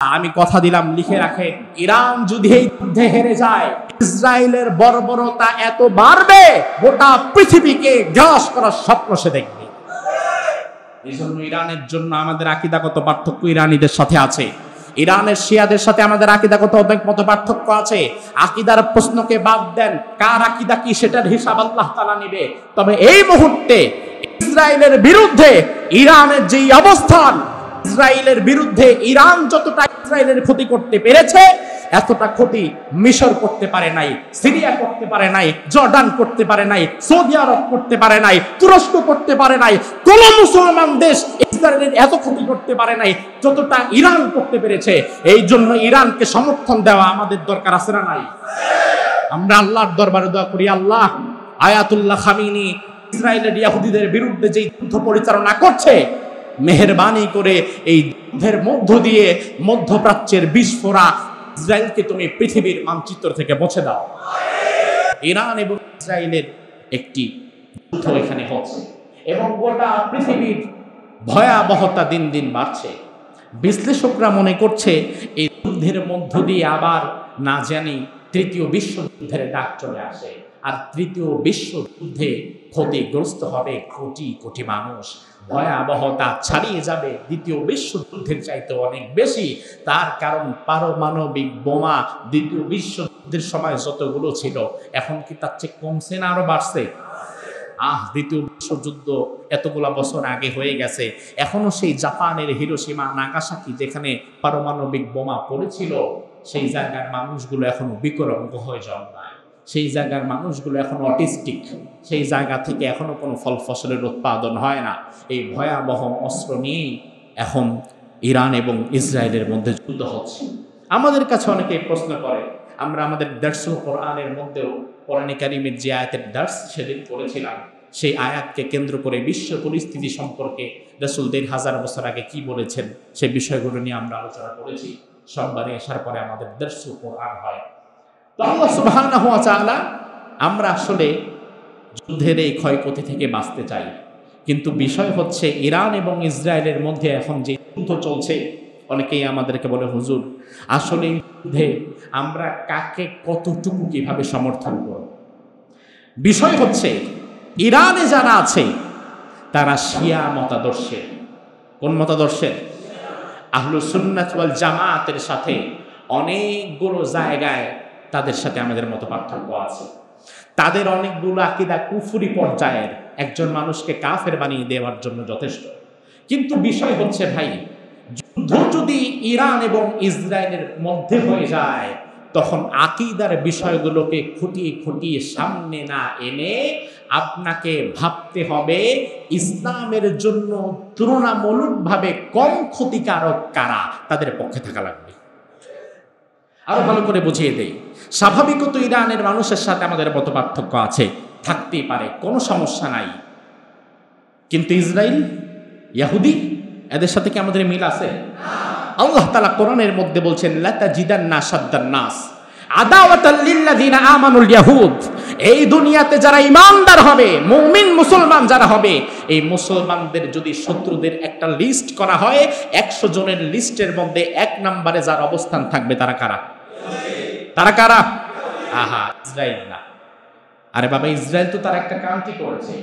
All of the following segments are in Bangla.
আমি কথা দিলাম, লিখে রাখেন, ইরান যদি এই যুদ্ধে হেরে যায়, ইসরায়েলের বর্বরতা এত বাড়বে, গোটা পৃথিবীকে গ্রাস করার স্বপ্ন সে দেখবে। এই জন্য ইরানের জন্য আমাদের আকীদাগত পার্থক্য ইরানিদের সাথে আছে। ইরানের শিয়াদের সাথে আমাদের আকীদাগত অনেক মত পার্থক্য আছে। আকীদার প্রশ্নকে বাদ দেন, কার আকীদা কি সেটার হিসাব আল্লাহ তাআলা নেবে। তবে এই মুহূর্তে ইসরায়েলের বিরুদ্ধে ইরানের যে অবস্থান, ইসরায়েলের বিরুদ্ধে ইরান যতটা ইসরায়েলের ক্ষতি করতে পেরেছে, এতটা ক্ষতি মিশর করতে পারে নাই, সিরিয়া করতে পারে নাই, জর্ডান করতে পারে নাই, সৌদি আরব করতে পারে নাই, তুরস্ক করতে পারে নাই। কোন মুসলমান দেশ ইসরায়েলের এত ক্ষতি করতে পারে নাই যতটা ইরান করতে পেরেছে। এই জন্য ইরানকে সমর্থন দেওয়া আমাদের দরকার আছে না নাই? আমরা আল্লাহর দরবারে দোয়া করি, আল্লাহ আয়াতুল্লাহ খামিনি ইসরায়েলের ইহুদিদের বিরুদ্ধে যে যুদ্ধ পরিচালনা করছে, মেহেরবানি করে এই যুদ্ধের মধ্য দিয়ে মধ্যপ্রাচ্যের বিস্ফোরা ইসরায়েলকে তুমি পৃথিবীর মানচিত্র থেকে মুছে দাও। ইরান এবং ইসরায়েলের একটি যুদ্ধ এখানে হচ্ছে এবং গোটা পৃথিবীর ভয়াবহতা দিন দিন বাড়ছে। বিশ্লেষকরা মনে করছে এই যুদ্ধের মধ্য দিয়ে আবার না জানি তৃতীয় বিশ্বযুদ্ধের ডাক চলে আসে, আর তৃতীয় বিশ্বযুদ্ধে ক্ষতিগ্রস্ত হবে কোটি কোটি মানুষ। ভয়াবহতা ছাড়িয়ে যাবে দ্বিতীয় বিশ্বযুদ্ধের চাইতে অনেক বেশি। তার কারণ পারমাণবিক বোমা দ্বিতীয় বিশ্বযুদ্ধের সময় যতগুলো ছিল, এখন কি তার চেয়ে কমছে না আরো বাড়ছে? দ্বিতীয় বিশ্বযুদ্ধ এতগুলা বছর আগে হয়ে গেছে, এখনো সেই জাপানের হিরোশিমা নাগাসাকি যেখানে পারমাণবিক বোমা পড়েছিল, সেই জায়গার মানুষগুলো এখনো বিকলাঙ্গ হয়ে জন্মায়, সেই জায়গার মানুষগুলো এখন অটিস্টিক, সেই জায়গা থেকে এখনো কোনো ফল ফসলের উৎপাদন হয় না। এই ভয়াবহ অস্ত্র নিয়েই এখন ইরান এবং ইসরায়েলের মধ্যে যুদ্ধ হচ্ছে। আমাদের কাছে অনেকেই প্রশ্ন করে, আমরা আমাদের দার্সুল কোরআনের মধ্যেও কোরআনে কারীমের যে আয়াতের দার্স সেদিন পড়েছিলাম, সেই আয়াতকে কেন্দ্র করে বিশ্ব পরিস্থিতি সম্পর্কে রাসূল ১৫০০ বছর আগে কি বলেছেন, সেই বিষয়গুলো নিয়ে আমরা আলোচনা করেছি। সোমবারে আসার পরে আমাদের দার্সুল কোরআন হয়। তো আল্লাহ সুবহানাহু ওয়া তাআলা, আমরা আসলে যুদ্ধের এই ক্ষয়ক্ষতি থেকে বাঁচতে চাই, কিন্তু বিষয় হচ্ছে ইরান এবং ইসরায়েলের মধ্যে এখন যে যুদ্ধ চলছে, অনেকেই আমাদেরকে বলে, হুজুর আসলে এই যুদ্ধে আমরা কাকে কতটুকু কিভাবে সমর্থন করব? বিষয় হচ্ছে ইরানে যারা আছে তারা শিয়া মতাদর্শের। কোন মতাদর্শের? আহলুস সুন্নাত ওয়াল জামাতের সাথে অনেকগুলো জায়গায় তাদের সাথে আমাদের মত পার্থক্য আছে। তাদের অনেকগুলো আকীদা কুফরি পর্যায়ের, একজন মানুষকে কাফের বানিয়ে দেওয়ার জন্য যথেষ্ট। কিন্তু বিষয় হচ্ছে ভাই, যুদ্ধ যদি ইরান এবং ইসরায়েলের মধ্যে হয়ে যায়, তখন আকীদার বিষয়গুলোকে খুঁটিয়ে খুঁটিয়ে সামনে না এনে আপনাকে ভাবতে হবে ইসলামের জন্য তুলনামূলকভাবে কম ক্ষতিকারক কারা, তাদের পক্ষে থাকা লাগবে। আরো ভালো করে বুঝিয়ে দেই, স্বাভাবিকত ইরানের মানুষের সাথে আমাদের মত পার্থক্য আছে, থাকতেই পারে, কোনো সমস্যা নাই। কিন্তু ইসরায়েল, ইহুদি, এদের সাথে কি আমাদের মিল আছে? আল্লাহ তাআলা কোরআনের মধ্যে বলছেন, লা তাজিদান্না শাদ্দান নাস আদাওয়াতাল লিল্লাযিনা আমানুল ইয়াহুদ। এই দুনিয়াতে যারা ঈমানদার হবে, মুমিন মুসলমান যারা হবে, এই মুসলমানদের যদি শত্রুদের একটা লিস্ট করা হয়, 100 জনের লিস্টের মধ্যে 1 নম্বরে যার অবস্থান থাকবে, তারা কারা? তারা কারা? ইসরায়েল না। আরে বাবা, ইসরায়েল তো তার একটা ক্রান্তি করেছে,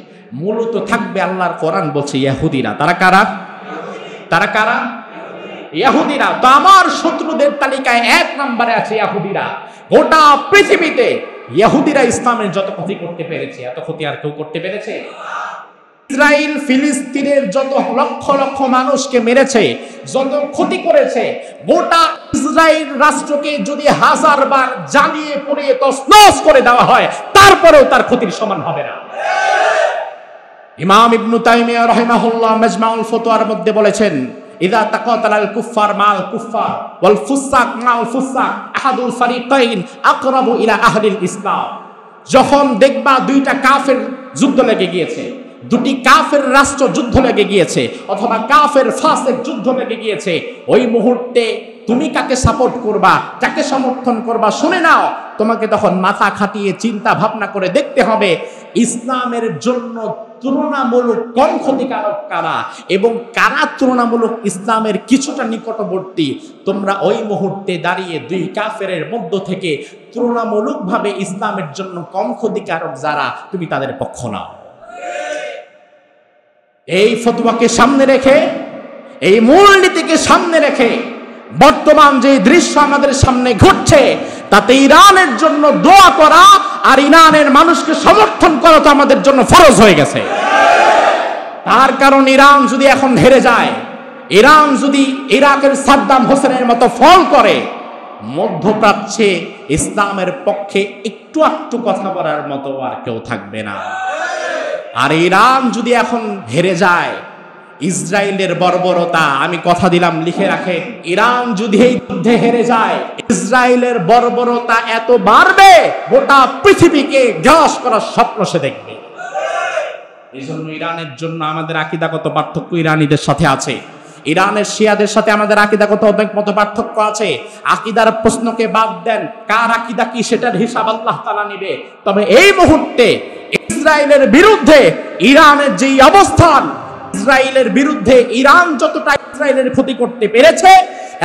মূলত থাকবে আল্লাহর কোরআন বলছে ইহুদিরা। তারা কারা? তারা কারা? ইহুদিরা। তো আমার শত্রুদের তালিকায় 1 নম্বরে আছে ইহুদিরা। গোটা পৃথিবীতে ইহুদিরা ইসলামের যত ক্ষতি করতে পেরেছে, এত ক্ষতি আর কেউ করতে পেরেছে? ইসরায়েল ফিলিস্তিনের যত লক্ষ লক্ষ মানুষকে মেরেছে, যত ক্ষতি করেছে, গোটা ইসরায়েল রাষ্ট্রকে যদি 1000 বার জ্বালিয়ে পুড়িয়ে তছনছ করে দেওয়া হয়, তারপরেও তার ক্ষতির সমান হবে না। ইমাম ইবনে তাইমিয়া রাহিমাহুল্লাহ মাজমাউল ফতোয়ার মধ্যে বলেছেন, ইযা তাকাতালাল কুফফার মাল কুফফার ওয়াল ফুসাক মাল ফুসাক আহাদুল ফারিকাইন আকরাবু ইলা আহলিল ইসলাম। যখন দেখবা দুইটা কাফের যুদ্ধ লেগে গিয়েছে, দুটি কাফের রাষ্ট্র যুদ্ধ লেগে গিয়েছে, অথবা কাফের ফাসিক যুদ্ধ লেগে গিয়েছে, ওই মুহূর্তে তুমি কাকে সাপোর্ট করবা, কাকে সমর্থন করবা শুনে নাও। তোমাকে তখন মাথা খাটিয়ে চিন্তা ভাবনা করে দেখতে হবে ইসলামের জন্য তুলনামূলক কম ক্ষতিকারক কারা এবং কারা তুলনামূলক ইসলামের কিছুটা নিকটবর্তী। তোমরা ওই মুহূর্তে দাঁড়িয়ে দুই কাফেরের মধ্য থেকে তুলনামূলকভাবে ইসলামের জন্য কম ক্ষতিকারক যারা, তুমি তাদের পক্ষ নাও। এই ফতোয়াকে সামনে রেখে, এই মূলনীতিকে সামনে রেখে বর্তমান যে দৃশ্য আমাদের সামনে ঘটছে, তাতে ইরানের জন্য দোয়া করা আর ইরানের মানুষকে সমর্থন করা তো আমাদের জন্য ফরজ হয়ে গেছে। তার কারণ ইরান যদি এখন হেরে যায়, ইরান যদি ইরাকের সাদ্দাম হোসেনের মতো ফল করে, মধ্যপ্রাচ্যে ইসলামের পক্ষে একটু একটু কথা বলার মতো আর কেউ থাকবে না। আর ইরান যদি এখন হেরে যায়, ইসরায়েলের বর্বরতা, আমি কথা দিলাম লিখে রাখে, ইরান যদি এই যুদ্ধে হেরে যায়, ইসরায়েলের বর্বরতা এত বাড়বে গোটা পৃথিবীকে গ্রাস করার স্বপ্ন সে দেখবে। এই জন্য ইরানের জন্য আমাদের আকীদাগত পার্থক্য ইরানীদের সাথে আছে, ইরানের শিয়াদের সাথে আমাদের আকীদাগত অনেক মত পার্থক্য আছে। আকীদার প্রশ্নকে বাদ দেন, কার আকীদা কি সেটার হিসাব আল্লাহ তাআলা নেবে। তবে এই মুহূর্তে ইসরায়েলের বিরুদ্ধে ইরানের যে অবস্থান, ইসরায়েলের বিরুদ্ধে ইরান যতটা ইসরায়েলের ক্ষতি করতে পেরেছে,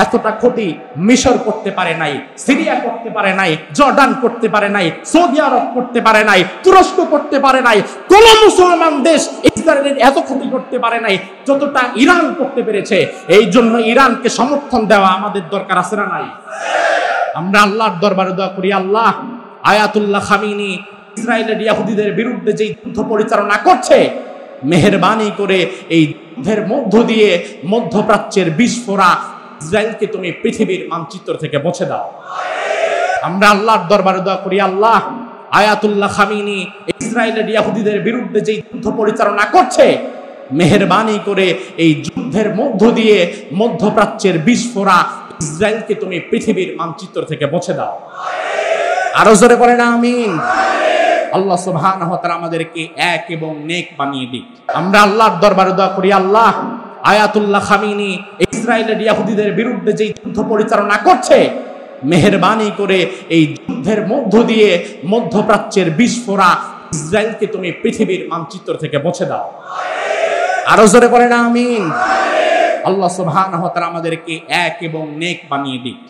এতটা ক্ষতি মিশর করতে পারে নাই, সিরিয়া করতে পারে নাই, জর্ডান করতে পারে নাই, সৌদি আরব করতে পারে নাই, তুরস্ক করতে পারে নাই। কোন মুসলমান দেশ ইসরায়েলের এত ক্ষতি করতে পারে নাই যতটা ইরান করতে পেরেছে। এই জন্য ইরানকে সমর্থন দেওয়া আমাদের দরকার আছে না নাই? আমরা আল্লাহর দরবারে দোয়া করি, আল্লাহ আয়াতুল্লাহ খামিনি ইসরায়েলের ইহুদিদের বিরুদ্ধে যে যুদ্ধ পরিচালনা করছে, মেহেরবানি করে এই যুদ্ধের মধ্য দিয়ে মধ্যপ্রাচ্যের বিস্ফোরা ইসরায়েলকে তুমি পৃথিবীর মানচিত্র থেকে মুছে দাও। আমরা আল্লাহর দরবারে দোয়া করি, আল্লাহ আয়াতুল্লাহ খামিনি ইসরায়েলের ইহুদিদের বিরুদ্ধে যে যুদ্ধ পরিচালনা করছে, মেহেরবানি করে এই যুদ্ধের মধ্য দিয়ে মধ্যপ্রাচ্যের বিস্ফোরা ইসরায়েলকে তুমি পৃথিবীর মানচিত্র থেকে মুছে দাও। আরো জোরে বলেন আমিন। আল্লাহ সুবহানাহু ওয়া তাআলা আমাদেরকে এক এবং নেক বানিয়ে দিক। আমরা আল্লাহর দরবারে দোয়া করি, আল্লাহ আয়াতুল্লাহ খামিনি ইসরায়েলের ইহুদিদের বিরুদ্ধে যে যুদ্ধ পরিচালনা করছে, মেহেরবানি করে এই যুদ্ধের মধ্য দিয়ে মধ্যপ্রাচ্যের বিস্ফোরা ইসরায়েলকে তুমি পৃথিবীর মানচিত্র থেকে মুছে দাও। আরো জোরে বলেন আমিন। আল্লাহ সুবহানাহু ওয়া তাআলা আমাদেরকে এক এবং নেক বানিয়ে দিক।